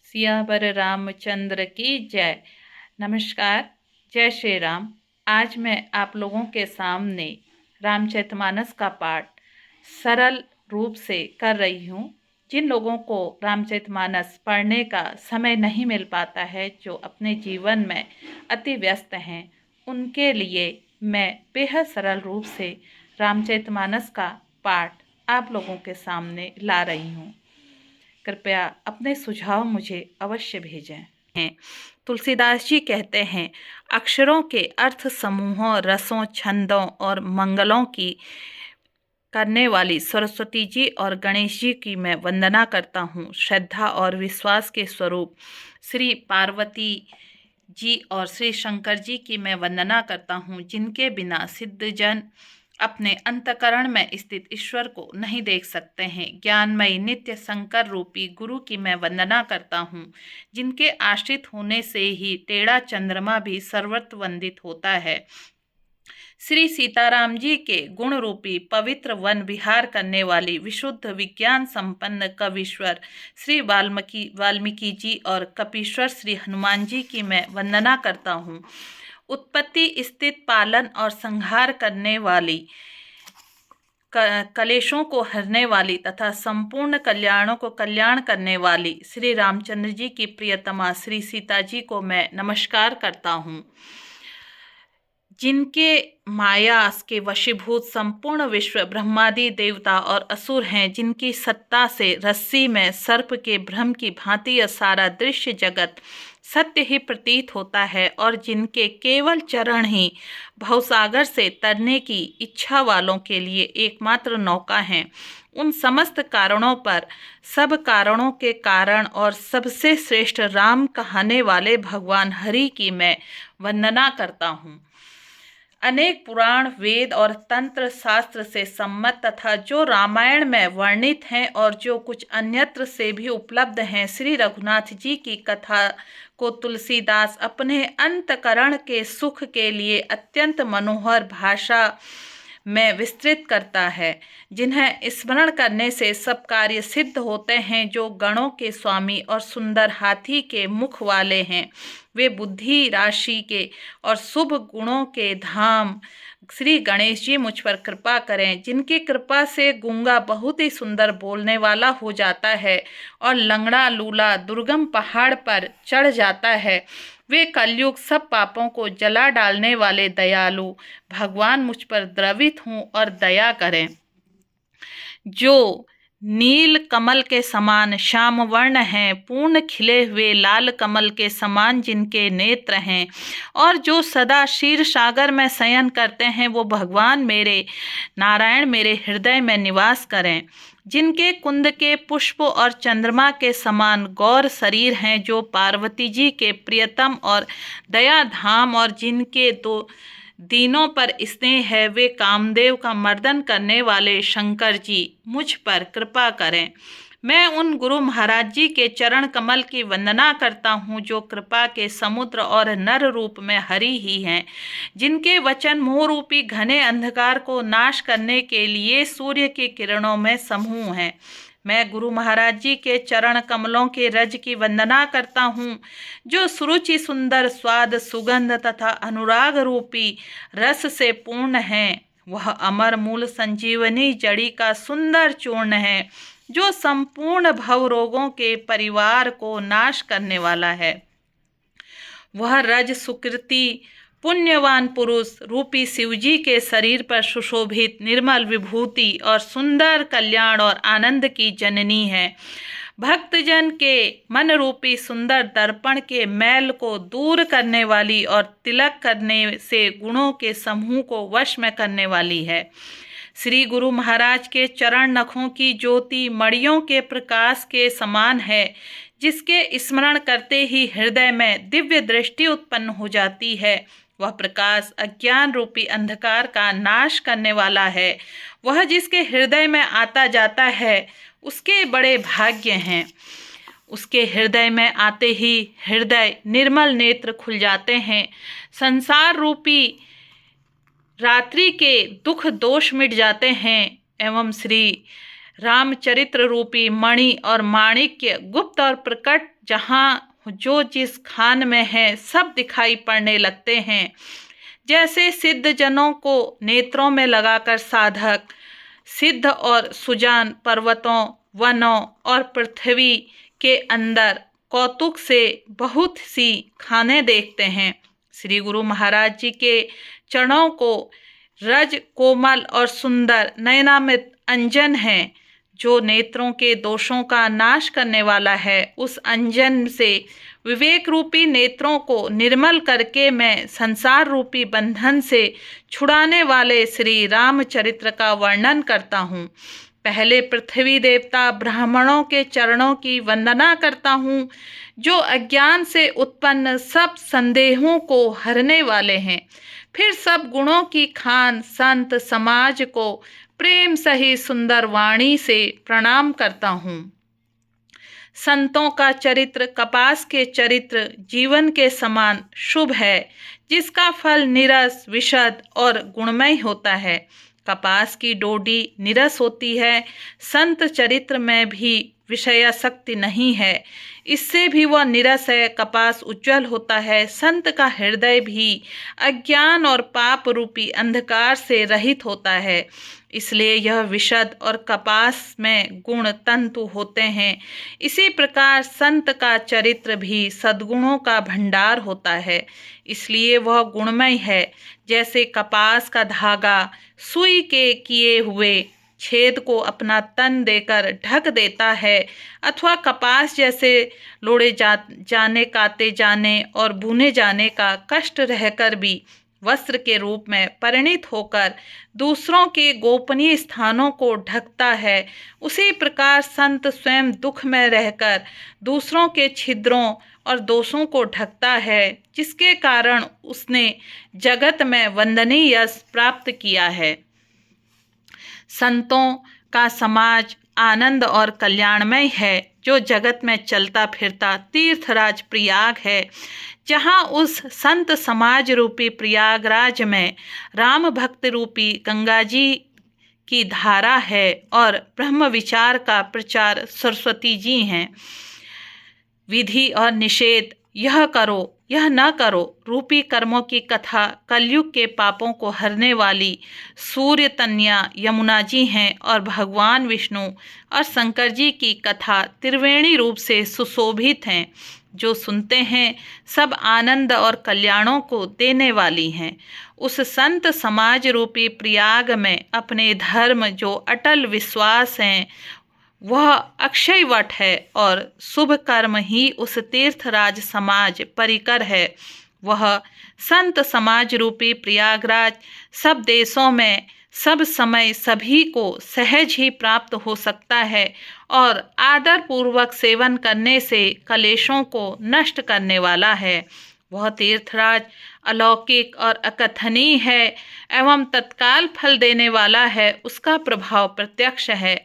सियावर रामचंद्र की जय। नमस्कार, जय श्री राम। आज मैं आप लोगों के सामने रामचरितमानस का पाठ सरल रूप से कर रही हूँ। जिन लोगों को रामचरितमानस पढ़ने का समय नहीं मिल पाता है, जो अपने जीवन में अति व्यस्त हैं, उनके लिए मैं बेहद सरल रूप से रामचरितमानस का पाठ आप लोगों के सामने ला रही हूँ। कृपया अपने सुझाव मुझे अवश्य भेजें। तुलसीदास जी कहते हैं, अक्षरों के अर्थ समूहों, रसों, छंदों और मंगलों की करने वाली सरस्वती जी और गणेश जी की मैं वंदना करता हूँ। श्रद्धा और विश्वास के स्वरूप श्री पार्वती जी और श्री शंकर जी की मैं वंदना करता हूँ, जिनके बिना सिद्धजन अपने अंतकरण में स्थित ईश्वर को नहीं देख सकते हैं। ज्ञानमयी नित्य शंकर रूपी गुरु की मैं वंदना करता हूँ, जिनके आश्रित होने से ही टेढ़ा चंद्रमा भी सर्वत्र वंदित होता है। श्री सीताराम जी के गुण रूपी पवित्र वन विहार करने वाली विशुद्ध विज्ञान संपन्न कवीश्वर श्री वाल्मीकि जी और कपीश्वर श्री हनुमान जी की मैं वंदना करता हूँ। उत्पत्ति, स्थिति, पालन और संहार करने वाली, कलेशों को हरने वाली तथा संपूर्ण कल्याणों को कल्याण करने वाली श्री रामचंद्र जी की प्रियतमा श्री सीता जी को मैं नमस्कार करता हूँ। जिनके माया के वशीभूत संपूर्ण विश्व ब्रह्मादि देवता और असुर हैं, जिनकी सत्ता से रस्सी में सर्प के भ्रम की भांति यह सारा दृश्य जगत सत्य ही प्रतीत होता है, और जिनके केवल चरण ही भवसागर से तरने की इच्छा वालों के लिए एकमात्र नौका हैं, उन समस्त कारणों पर सब कारणों के कारण और सबसे श्रेष्ठ राम कहने वाले भगवान हरि की मैं वंदना करता हूँ। अनेक पुराण, वेद और तंत्र शास्त्र से सम्मत तथा जो रामायण में वर्णित हैं और जो कुछ अन्यत्र से भी उपलब्ध हैं, श्री रघुनाथ जी की कथा को तुलसीदास अपने अंतकरण के सुख के लिए अत्यंत मनोहर भाषा में विस्तृत करता है, जिन्हें स्मरण करने से सब कार्य सिद्ध होते हैं। जो गणों के स्वामी और सुंदर हाथी के मुख वाले हैं, वे बुद्धि राशि के और शुभ गुणों के धाम श्री गणेश जी मुझ पर कृपा करें, जिनकी कृपा से गूंगा बहुत ही सुंदर बोलने वाला हो जाता है और लंगड़ा लूला दुर्गम पहाड़ पर चढ़ जाता है। वे कलयुग सब पापों को जला डालने वाले दयालु भगवान मुझ पर द्रवित हों और दया करें। जो नील कमल के समान श्याम वर्ण हैं, पूर्ण खिले हुए लाल कमल के समान जिनके नेत्र हैं, और जो सदा क्षीर सागर में शयन करते हैं, वो भगवान मेरे नारायण मेरे हृदय में निवास करें। जिनके कुंद के पुष्प और चंद्रमा के समान गौर शरीर हैं, जो पार्वती जी के प्रियतम और दया धाम, और जिनके दो दीनों पर स्नेह है, वे कामदेव का मर्दन करने वाले शंकर जी मुझ पर कृपा करें। मैं उन गुरु महाराज जी के चरण कमल की वंदना करता हूँ, जो कृपा के समुद्र और नर रूप में हरि ही हैं, जिनके वचन मोह रूपी घने अंधकार को नाश करने के लिए सूर्य की किरणों में समूह हैं। मैं गुरु महाराज जी के चरण कमलों के रज की वंदना करता हूँ, जो सुरुचि सुंदर स्वाद सुगंध तथा अनुराग रूपी रस से पूर्ण हैं। वह अमर मूल संजीवनी जड़ी का सुंदर चूर्ण है, जो संपूर्ण भव रोगों के परिवार को नाश करने वाला है। वह रज सुकृति पुण्यवान पुरुष रूपी शिवजी के शरीर पर सुशोभित निर्मल विभूति और सुंदर कल्याण और आनंद की जननी है। भक्तजन के मन रूपी सुंदर दर्पण के मैल को दूर करने वाली और तिलक करने से गुणों के समूह को वश में करने वाली है। श्री गुरु महाराज के चरण नखों की ज्योति मणियों के प्रकाश के समान है, जिसके स्मरण करते ही हृदय में दिव्य दृष्टि उत्पन्न हो जाती है। वह प्रकाश अज्ञान रूपी अंधकार का नाश करने वाला है। वह जिसके हृदय में आता जाता है, उसके बड़े भाग्य हैं। उसके हृदय में आते ही हृदय निर्मल नेत्र खुल जाते हैं। संसार रूपी रात्रि के दुख दोष मिट जाते हैं एवं श्री रामचरित्र रूपी मणि और माणिक्य गुप्त और प्रकट जहाँ जो जिस खान में है सब दिखाई पड़ने लगते हैं। जैसे सिद्ध जनों को नेत्रों में लगाकर साधक सिद्ध और सुजान पर्वतों, वनों और पृथ्वी के अंदर कौतुक से बहुत सी खाने देखते हैं। श्री गुरु महाराज जी के चरणों को रज कोमल और सुंदर नयनामित अंजन है, जो नेत्रों के दोषों का नाश करने वाला है। उस अंजन से विवेक रूपी नेत्रों को निर्मल करके मैं संसार रूपी बंधन से छुड़ाने वाले श्री रामचरित्र का वर्णन करता हूँ। पहले पृथ्वी देवता ब्राह्मणों के चरणों की वंदना करता हूँ, जो अज्ञान से उत्पन्न सब संदेहों को हरने वाले हैं। फिर सब गुणों की खान संत समाज को प्रेम सही सुंदर वाणी से प्रणाम करता हूँ। संतों का चरित्र कपास के चरित्र जीवन के समान शुभ है, जिसका फल निरस, विशद और गुणमय होता है। कपास की डोडी निरस होती है, संत चरित्र में भी विषयासक्ति नहीं है, इससे भी वह निरस है। कपास उज्जवल होता है, संत का हृदय भी अज्ञान और पाप रूपी अंधकार से रहित होता है, इसलिए यह विशद और कपास में गुण तंतु होते हैं। इसी प्रकार संत का चरित्र भी सद्गुणों का भंडार होता है, इसलिए वह गुणमय है। जैसे कपास का धागा सुई के किए हुए छेद को अपना तन देकर ढक देता है, अथवा कपास जैसे लोड़े जाने, काते जाने और बुने जाने का कष्ट रहकर भी वस्त्र के रूप में परिणित होकर दूसरों के गोपनीय स्थानों को ढकता है, उसी प्रकार संत स्वयं दुख में रहकर दूसरों के छिद्रों और दोषों को ढकता है, जिसके कारण उसने जगत में वंदनीय यश प्राप्त किया है। संतों का समाज आनंद और कल्याणमय है, जो जगत में चलता फिरता तीर्थराज प्रयाग है, जहाँ उस संत समाज रूपी प्रयागराज में राम भक्त रूपी गंगा जी की धारा है और ब्रह्म विचार का प्रचार सरस्वती जी हैं। विधि और निषेध, यह करो यह न करो रूपी कर्मों की कथा कलयुग के पापों को हरने वाली सूर्य तन्या यमुना जी हैं, और भगवान विष्णु और शंकर जी की कथा त्रिवेणी रूप से सुशोभित हैं, जो सुनते हैं सब आनंद और कल्याणों को देने वाली हैं। उस संत समाज रूपी प्रयाग में अपने धर्म जो अटल विश्वास हैं, वह अक्षय वट है, और शुभ कर्म ही उस तीर्थराज समाज परिकर है। वह संत समाज रूपी प्रयागराज सब देशों में सब समय सभी को सहज ही प्राप्त हो सकता है, और आदर पूर्वक सेवन करने से कलेशों को नष्ट करने वाला है। वह तीर्थराज अलौकिक और अकथनीय है एवं तत्काल फल देने वाला है, उसका प्रभाव प्रत्यक्ष है।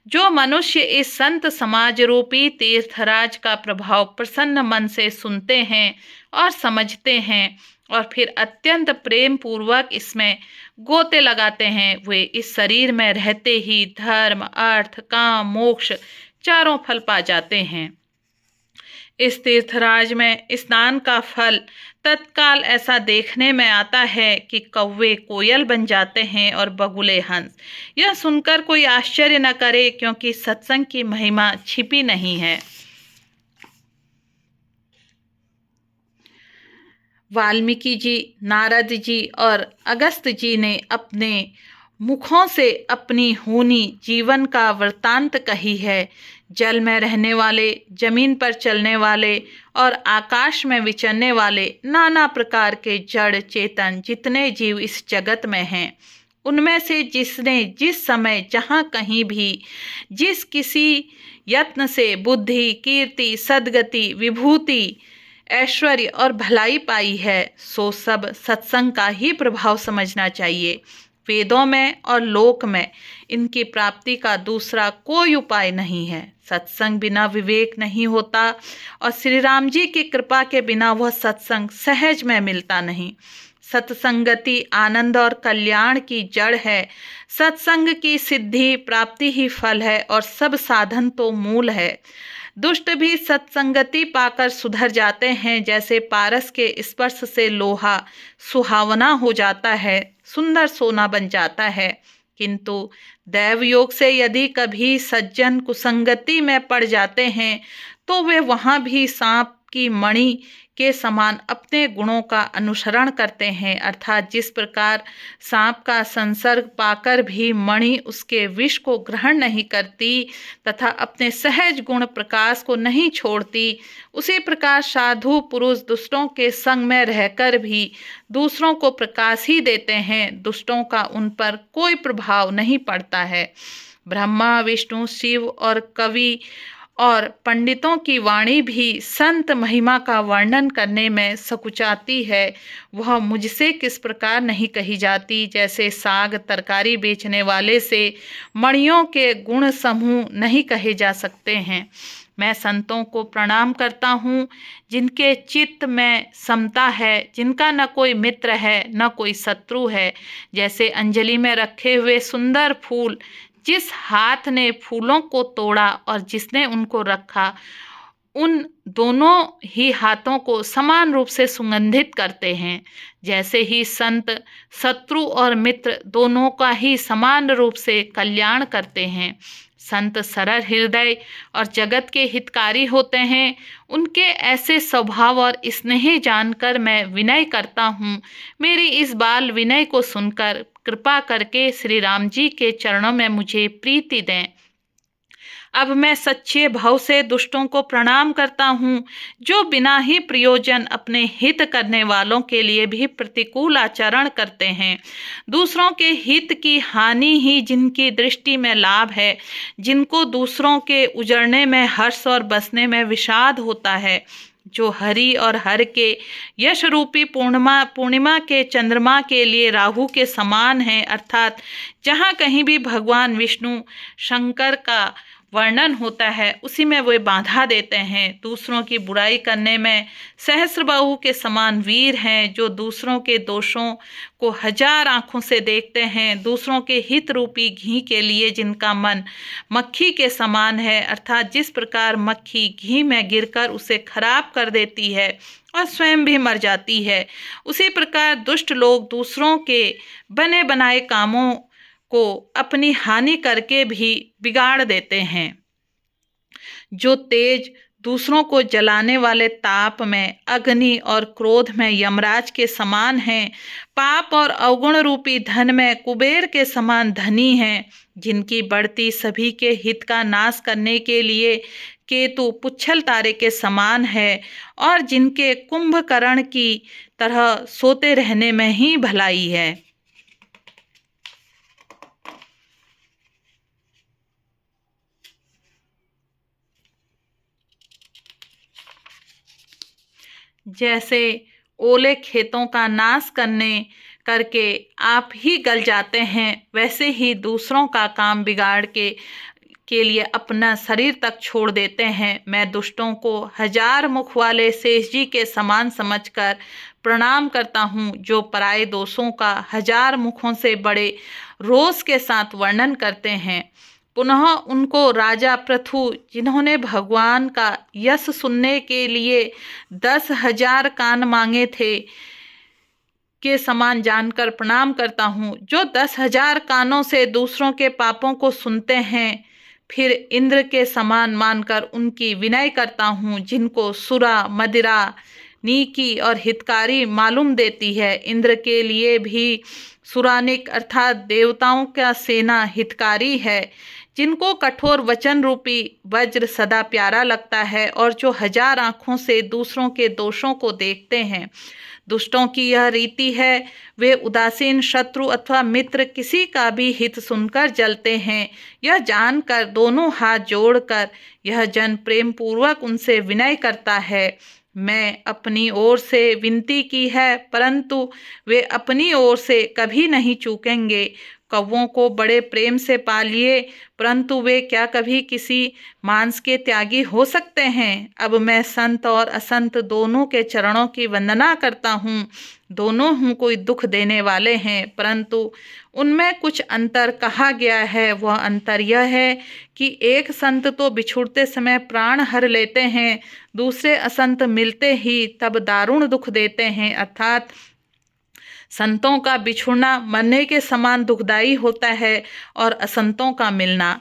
जो मनुष्य इस संत समाज रूपी तीर्थराज का प्रभाव प्रसन्न मन से सुनते हैं और समझते हैं, और फिर अत्यंत प्रेम पूर्वक इसमें गोते लगाते हैं, वे इस शरीर में रहते ही धर्म, अर्थ, काम, मोक्ष चारों फल पा जाते हैं। इस तीर्थराज में स्नान का फल तत्काल ऐसा देखने में आता है कि कौवे कोयल बन जाते हैं और बगुले हंस। यह सुनकर कोई आश्चर्य न करे, क्योंकि सत्संग की महिमा छिपी नहीं है। वाल्मीकि जी, नारद जी और अगस्त जी ने अपने मुखों से अपनी होनी जीवन का वृतांत कही है। जल में रहने वाले, जमीन पर चलने वाले और आकाश में विचरने वाले नाना प्रकार के जड़ चेतन जितने जीव इस जगत में हैं, उनमें से जिसने जिस समय जहाँ कहीं भी जिस किसी यत्न से बुद्धि, कीर्ति, सद्गति, विभूति, ऐश्वर्य और भलाई पाई है, सो सब सत्संग का ही प्रभाव समझना चाहिए। वेदों में और लोक में इनकी प्राप्ति का दूसरा कोई उपाय नहीं है। सत्संग बिना विवेक नहीं होता, और श्री राम जी की कृपा के बिना वह सत्संग सहज में मिलता नहीं। सत्संगति आनंद और कल्याण की जड़ है। सत्संग की सिद्धि प्राप्ति ही फल है और सब साधन तो मूल है। दुष्ट भी सत्संगति पाकर सुधर जाते हैं। जैसे पारस के स्पर्श से लोहा सुहावना हो जाता है, सुंदर सोना बन जाता है, किंतु दैव योग से यदि कभी सज्जन कुसंगति में पड़ जाते हैं तो वे वहां भी सांप की मणि के समान अपने गुणों का अनुसरण करते हैं। अर्थात जिस प्रकार सांप का संसर्ग पाकर भी मणि उसके विष को ग्रहण नहीं करती तथा अपने सहज गुण प्रकाश को नहीं छोड़ती, उसी प्रकार साधु पुरुष दुष्टों के संग में रहकर भी दूसरों को प्रकाश ही देते हैं। दुष्टों का उन पर कोई प्रभाव नहीं पड़ता है। ब्रह्मा विष्णु शिव और कवि और पंडितों की वाणी भी संत महिमा का वर्णन करने में सकुचाती है। वह मुझसे किस प्रकार नहीं कही जाती। जैसे साग तरकारी बेचने वाले से मणियों के गुण समूह नहीं कहे जा सकते हैं। मैं संतों को प्रणाम करता हूँ जिनके चित्त में समता है, जिनका न कोई मित्र है न कोई शत्रु है। जैसे अंजलि में रखे हुए सुंदर फूल जिस हाथ ने फूलों को तोड़ा और जिसने उनको रखा, उन दोनों ही हाथों को समान रूप से सुगंधित करते हैं। जैसे ही संत शत्रु और मित्र दोनों का ही समान रूप से कल्याण करते हैं। संत सरल हृदय और जगत के हितकारी होते हैं। उनके ऐसे स्वभाव और स्नेह जानकर मैं विनय करता हूँ। मेरी इस बाल विनय को सुनकर कृपा करके श्री राम जी के चरणों में मुझे प्रीति दें। अब मैं सच्चे भाव से दुष्टों को प्रणाम करता हूँ, जो बिना ही प्रयोजन अपने हित करने वालों के लिए भी प्रतिकूल आचरण करते हैं। दूसरों के हित की हानि ही जिनकी दृष्टि में लाभ है, जिनको दूसरों के उजड़ने में हर्ष और बसने में विषाद होता है, जो हरि और हर के यश रूपी पूर्णिमा के चंद्रमा के लिए राहु के समान है। अर्थात जहाँ कहीं भी भगवान विष्णु शंकर का वर्णन होता है उसी में वे बाधा देते हैं। दूसरों की बुराई करने में सहस्त्रबाहु के समान वीर हैं, जो दूसरों के दोषों को हजार आंखों से देखते हैं। दूसरों के हित रूपी घी के लिए जिनका मन मक्खी के समान है, अर्थात जिस प्रकार मक्खी घी में गिरकर उसे खराब कर देती है और स्वयं भी मर जाती है, उसी प्रकार दुष्ट लोग दूसरों के बने बनाए कामों को अपनी हानि करके भी बिगाड़ देते हैं। जो तेज दूसरों को जलाने वाले ताप में, अग्नि और क्रोध में यमराज के समान हैं, पाप और अवगुण रूपी धन में कुबेर के समान धनी हैं, जिनकी बढ़ती सभी के हित का नाश करने के लिए केतु पुच्छल तारे के समान है, और जिनके कुंभकर्ण की तरह सोते रहने में ही भलाई है। जैसे ओले खेतों का नाश करके आप ही गल जाते हैं, वैसे ही दूसरों का काम बिगाड़ के लिए अपना शरीर तक छोड़ देते हैं। मैं दुष्टों को हजार मुख वाले शेष जी के समान समझकर प्रणाम करता हूँ, जो पराये दोषों का हजार मुखों से बड़े रोष के साथ वर्णन करते हैं। पुनः उनको राजा पृथु, जिन्होंने भगवान का यश सुनने के लिए 10,000 कान मांगे थे, के समान जानकर प्रणाम करता हूँ, जो 10,000 कानों से दूसरों के पापों को सुनते हैं। फिर इंद्र के समान मानकर उनकी विनय करता हूँ, जिनको सुरा मदिरा नीकी और हितकारी मालूम देती है। इंद्र के लिए भी सुरानिक अर्थात देवताओं का सेना हितकारी है, जिनको कठोर वचन रूपी वज्र सदा प्यारा लगता है और जो हजार आँखों से दूसरों के दोषों को देखते हैं। दुष्टों की यह रीति है, वे उदासीन शत्रु अथवा मित्र किसी का भी हित सुनकर जलते हैं। यह जानकर दोनों हाथ जोड़कर यह जन प्रेम पूर्वक उनसे विनय करता है। मैं अपनी ओर से विनती की है, परंतु वे अपनी ओर से कभी नहीं चूकेंगे। कौवों को बड़े प्रेम से पालिए, परंतु वे क्या कभी किसी मांस के त्यागी हो सकते हैं? अब मैं संत और असंत दोनों के चरणों की वंदना करता हूँ। दोनों ही कोई दुख देने वाले हैं, परंतु उनमें कुछ अंतर कहा गया है। वह अंतर यह है कि एक संत तो बिछुड़ते समय प्राण हर लेते हैं, दूसरे असंत मिलते ही तब दारुण दुख देते हैं। अर्थात संतों का बिछुड़ना मरने के समान दुखदाई होता है और असंतों का मिलना।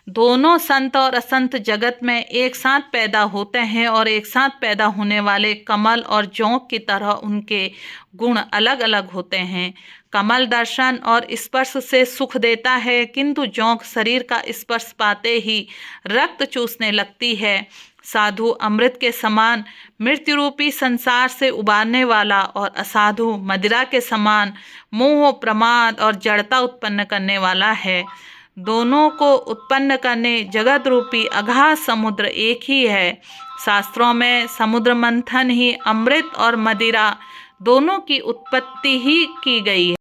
दोनों संत और असंत जगत में एक साथ पैदा होते हैं और एक साथ पैदा होने वाले कमल और जोंक की तरह उनके गुण अलग अलग होते हैं। कमल दर्शन और स्पर्श से सुख देता है, किंतु जोंक शरीर का स्पर्श पाते ही रक्त चूसने लगती है। साधु अमृत के समान मृत्यु रूपी संसार से उबारने वाला और असाधु मदिरा के समान मोह, प्रमाद और जड़ता उत्पन्न करने वाला है। दोनों को उत्पन्न करने जगत रूपी अगाध समुद्र एक ही है। शास्त्रों में समुद्र मंथन ही अमृत और मदिरा दोनों की उत्पत्ति ही की गई है।